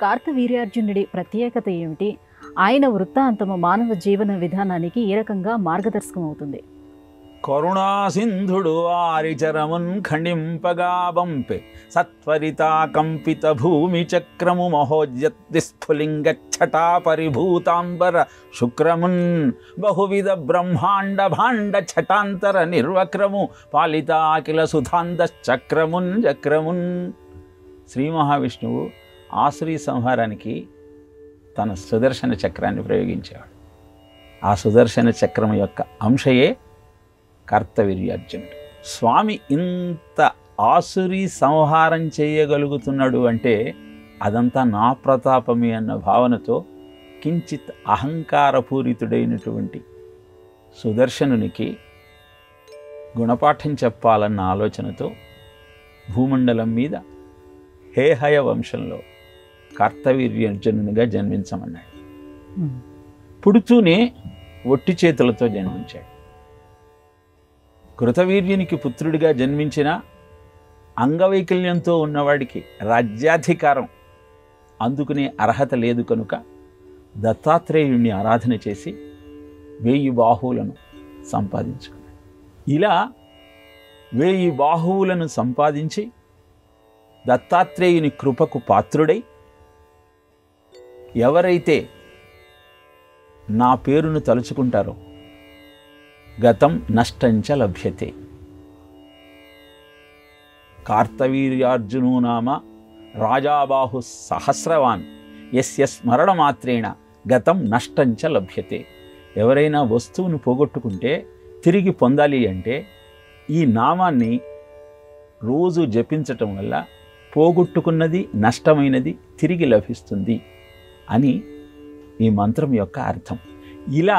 కార్తవీర్యార్జునుడి ప్రత్యేకత ఏమిటి? ఆయన వృత్తాంతము మానవ జీవన విధానానికి ఏ రకంగా మార్గదర్శకం అవుతుంది? కరుణా సింధుడు వారిచరమున్ ఖండింపగా బంపె సత్వరితా కంపిత భూమి చక్రము మహోజ్యత్తి స్ఫులింగచ్చటా పరిభూతాంబర శుక్రమున్ బహువిధ బ్రహ్మాండ భాండ ఛటాంతర నిర్వక్రము పాలితాకిల సుధాంత చక్రమున్ చక్రమున్. శ్రీ మహావిష్ణువు ఆసురీ సంహారానికి తన సుదర్శన చక్రాన్ని ప్రయోగించేవాడు. ఆ సుదర్శన చక్రం యొక్క అంశయే కార్తవీర్యార్జునుడు. స్వామి ఇంత ఆసురీ సంహారం చేయగలుగుతున్నాడు అంటే అదంతా నా ప్రతాపమే అన్న భావనతో కించిత్ అహంకారపూరితుడైనటువంటి సుదర్శనునికి గుణపాఠం చెప్పాలన్న ఆలోచనతో భూమండలం మీద హేహయ వంశంలో కార్తవీర్యార్జునునిగా జన్మించమన్నాడు. పుడుతూనే ఒట్టి చేతులతో జన్మించాడు. కృతవీర్యునికి పుత్రుడిగా జన్మించిన అంగవైకల్యంతో ఉన్నవాడికి రాజ్యాధికారం అందుకునే అర్హత లేదు కనుక దత్తాత్రేయుణ్ణి ఆరాధన చేసి 1000 బాహువులను సంపాదించుకున్నాడు. ఇలా 1000 బాహువులను సంపాదించి దత్తాత్రేయుని కృపకు పాత్రుడై ఎవరైతే నా పేరును తలుచుకుంటారో గతం నష్టంచ లభ్యతే. కార్తవీర్యార్జునో నామ రాజాబాహు సహస్రవాన్ యస్య స్మరణమాత్రేణ గతం నష్టంచ లభ్యతే. ఎవరైనా వస్తువును పోగొట్టుకుంటే తిరిగి పొందాలి అంటే ఈ నామాన్ని రోజు జపించటం వల్ల పోగొట్టుకున్నది నష్టమైనది తిరిగి లభిస్తుంది అని ఈ మంత్రం యొక్క అర్థం. ఇలా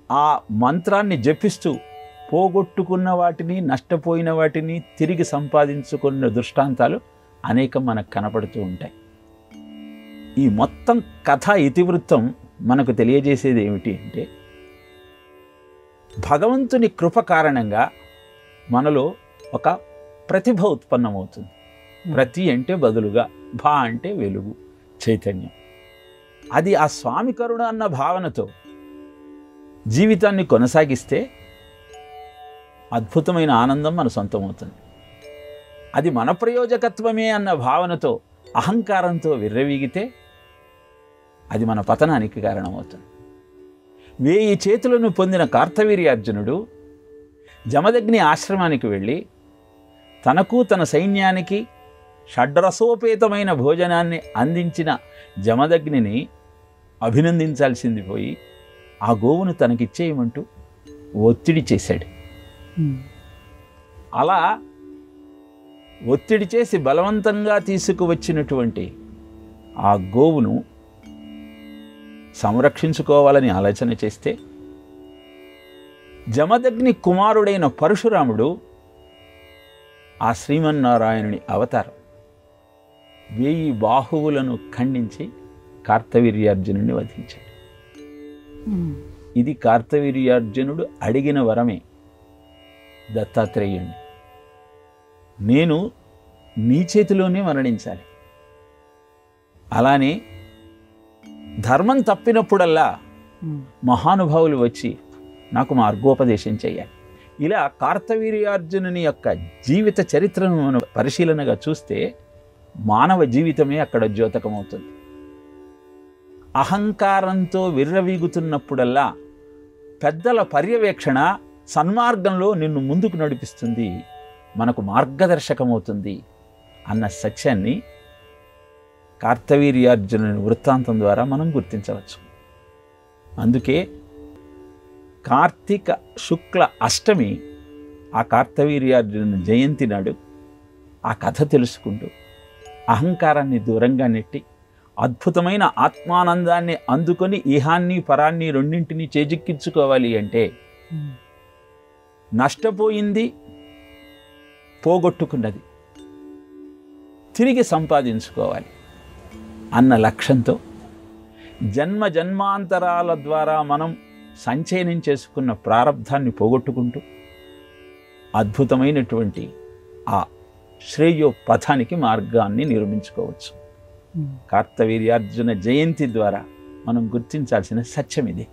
ఆ మంత్రాన్ని జపిస్తూ పోగొట్టుకున్న వాటిని నష్టపోయిన వాటిని తిరిగి సంపాదించుకున్న దృష్టాంతాలు అనేకం మనకు కనపడుతూ ఉంటాయి. ఈ మొత్తం కథ ఇతివృత్తం మనకు తెలియజేసేది ఏమిటి అంటే భగవంతుని కృప కారణంగా మనలో ఒక ప్రతిభ ఉత్పన్నమవుతుంది. ప్రతి అంటే బదులుగా, భా అంటే వెలుగు, చైతన్యం. అది ఆ స్వామి కరుణ అన్న భావనతో జీవితాన్ని కొనసాగిస్తే అద్భుతమైన ఆనందం మన సొంతమవుతుంది. అది మన ప్రయోజకత్వమే అన్న భావనతో అహంకారంతో విర్రవీగితే అది మన పతనానికి కారణమవుతుంది. 1000 చేతులను పొందిన కార్తవీర్యార్జునుడు జమదగ్ని ఆశ్రమానికి వెళ్ళి తనకు తన సైన్యానికి షడ్రసోపేతమైన భోజనాన్ని అందించిన జమదగ్నిని అభినందించాల్సింది పోయి ఆ గోవును తనకిచ్చేయమంటూ ఒత్తిడి చేశాడు. అలా ఒత్తిడి చేసి బలవంతంగా తీసుకువచ్చినటువంటి ఆ గోవును సంరక్షించుకోవాలని ఆలోచన చేస్తే జమదగ్ని కుమారుడైన పరశురాముడు ఆ శ్రీమన్నారాయణుని అవతారం 1000 బాహువులను ఖండించి కార్తవీర్యార్జునుడిని వధించాడు. ఇది కార్తవీర్యార్జునుడు అడిగిన వరమే దత్తాత్రేయుణ్ణి. నేను నీ చేతిలోనే మరణించాలి. అలానే ధర్మం తప్పినప్పుడల్లా మహానుభావులు వచ్చి నాకు మార్గోపదేశం చేయాలి. ఇలా కార్తవీర్యార్జునుని యొక్క జీవిత చరిత్రను మనం పరిశీలనగా చూస్తే మానవ జీవితమే అక్కడ ద్యోతకమవుతుంది. అహంకారంతో విర్రవీగుతున్నప్పుడల్లా పెద్దల పర్యవేక్షణ సన్మార్గంలో నిన్ను ముందుకు నడిపిస్తుంది, మనకు మార్గదర్శకమవుతుంది అన్న సత్యాన్ని కార్తవీర్యార్జునుని వృత్తాంతం ద్వారా మనం గుర్తించవచ్చు. అందుకే కార్తీక శుక్ల అష్టమి ఆ కార్తవీర్యార్జునుని జయంతి నాడు ఆ కథ తెలుసుకుంటూ అహంకారాన్ని దూరంగా నెట్టి అద్భుతమైన ఆత్మానందాన్ని అందుకొని ఇహాన్ని పరాన్ని రెండింటినీ చేజిక్కించుకోవాలి అంటే నష్టపోయింది పోగొట్టుకున్నది తిరిగి సంపాదించుకోవాలి అన్న లక్ష్యంతో జన్మ జన్మాంతరాల ద్వారా మనం సంచయనం చేసుకున్న ప్రారబ్ధాన్ని పోగొట్టుకుంటూ అద్భుతమైనటువంటి ఆ శ్రేయో పథానికి మార్గాన్ని నిర్మించుకోవచ్చు. కార్తవీర్యార్జున జయంతి ద్వారా మనం గుర్తించాల్సిన సత్యం ఇది.